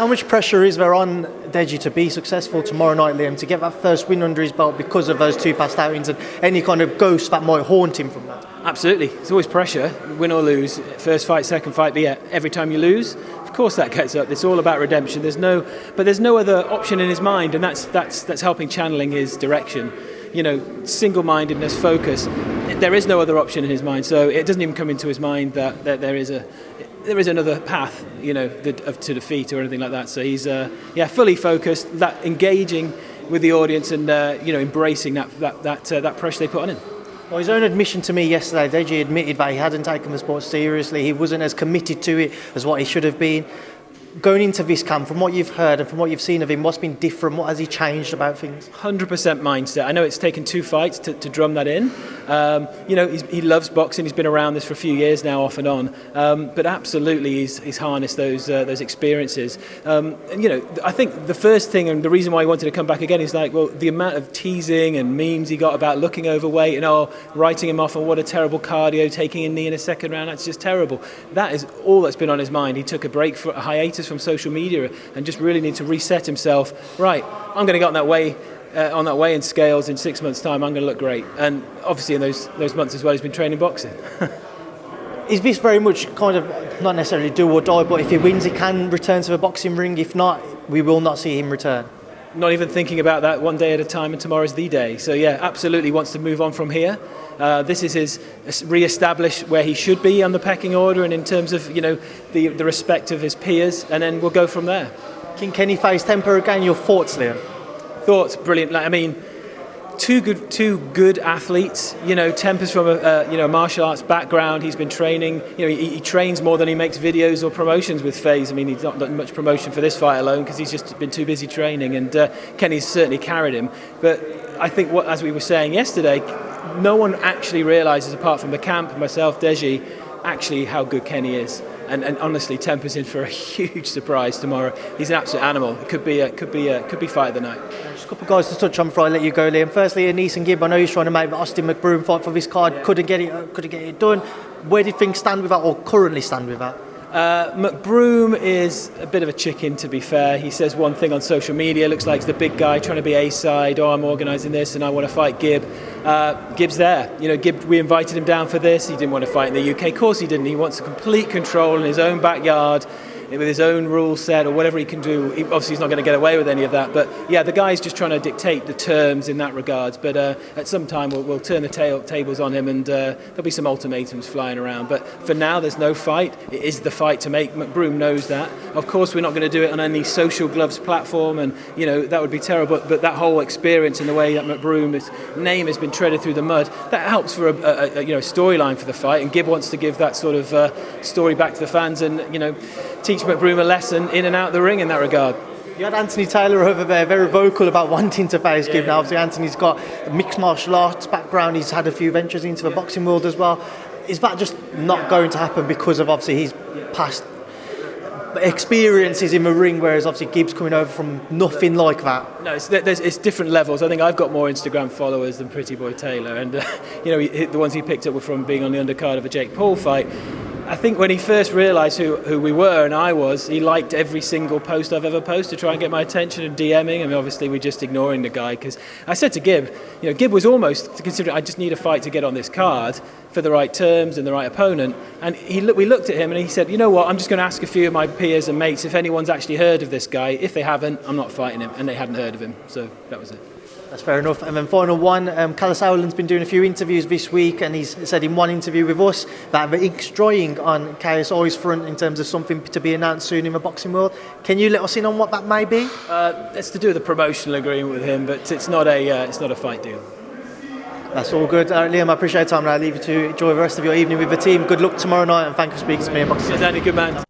How much pressure is there on Deji to be successful tomorrow night, Liam, to get that first win under his belt because of those 2 past outings and any kind of ghost that might haunt him from that? Absolutely. It's always pressure, win or lose. First fight, second fight, but yeah, every time you lose, of course that gets up. It's all about redemption. There's no other option in his mind, and that's helping channeling his direction. Single-mindedness, focus. There is no other option in his mind, so it doesn't even come into his mind that there is another path, to defeat or anything like that. So he's fully focused, that engaging with the audience and embracing that pressure they put on him. Well, his own admission to me yesterday, Deji admitted that he hadn't taken the sport seriously. He wasn't as committed to it as what he should have been. Going into this camp, from what you've heard and from what you've seen of him, what's been different? What has he changed about things? 100% mindset. I know it's taken 2 fights to drum that in. He loves boxing. He's been around this for a few years now, off and on. But absolutely, he's harnessed those experiences. I think the first thing and the reason why he wanted to come back again is the amount of teasing and memes he got about looking overweight and writing him off on what a terrible cardio, taking a knee in a second round. That's just terrible. That is all that's been on his mind. He took a hiatus from social media and just really need to reset himself. Right, I'm going to get on that weigh-in scales in 6 months' time. I'm going to look great. And obviously in those months as well, he's been training boxing. Is this very much kind of not necessarily do or die, but if he wins, he can return to the boxing ring? If not, we will not see him return? Not even thinking about that, one day at a time, and tomorrow's the day. So yeah, absolutely wants to move on from here. This is his re-establish where he should be on the pecking order and in terms of the respect of his peers, and then we'll go from there. Can he face temper again? Your thoughts, Liam? Thoughts, brilliant. Two good athletes. Temper's from a martial arts background. He's been training. He trains more than he makes videos or promotions with FaZe. He's not done much promotion for this fight alone because he's just been too busy training. And Kenny's certainly carried him. But I think, as we were saying yesterday, no one actually realises, apart from the camp, myself, Deji, actually how good Kenny is. And honestly, Temper's in for a huge surprise tomorrow. He's an absolute animal. It could be fight of the night. Just a couple of guys to touch on before I let you go, Liam. Firstly, AnEsonGib, I know he's trying to make the Austin McBroom fight for this card. Couldn't get it done. Where did things stand with that, or currently stand with that? McBroom is a bit of a chicken, to be fair. He says one thing on social media, looks like he's the big guy trying to be A-side. I'm organising this and I want to fight Gib. Gib's there. Gib, we invited him down for this. He didn't want to fight in the UK. Of course he didn't. He wants complete control in his own backyard, with his own rule set or whatever he can do. Obviously he's not going to get away with any of that, but yeah, the guy's just trying to dictate the terms in that regards. But at some time we'll turn the tables on him, and there'll be some ultimatums flying around. But for now there's no fight. It is the fight to make. McBroom knows that. Of course we're not going to do it on any social gloves platform, and that would be terrible, but that whole experience and the way that McBroom's name has been treaded through the mud, that helps for a storyline for the fight, and Gib wants to give that sort of story back to the fans and teach McBroom a lesson in and out the ring in that regard. You had Anthony Taylor over there, very vocal about wanting to face Gib. Now, obviously, Anthony's got a mixed martial arts background. He's had a few ventures into the boxing world as well. Is that just not going to happen because of, obviously, his past experiences in the ring, whereas, obviously, Gib's coming over from nothing like that? No, it's different levels. I think I've got more Instagram followers than Pretty Boy Taylor. And, the ones he picked up were from being on the undercard of a Jake Paul fight. I think when he first realised who we were and I was, he liked every single post I've ever posted to try and get my attention and DMing. Obviously we're just ignoring the guy, because I said to Gib, Gib was almost considering I just need a fight to get on this card for the right terms and the right opponent. And we looked at him and he said, you know what, I'm just going to ask a few of my peers and mates if anyone's actually heard of this guy. If they haven't, I'm not fighting him. And they hadn't heard of him. So that was it. That's fair enough. And then final one, KSI's been doing a few interviews this week, and he's said in one interview with us that the ink's drying on KSI's front in terms of something to be announced soon in the boxing world. Can you let us in on what that may be? It's to do with a promotional agreement with him, but it's not a fight deal. That's all good. Liam, I appreciate your time, and I'll leave you to enjoy the rest of your evening with the team. Good luck tomorrow night, and thank you for speaking to me in boxing. Cheers, Andi, good man.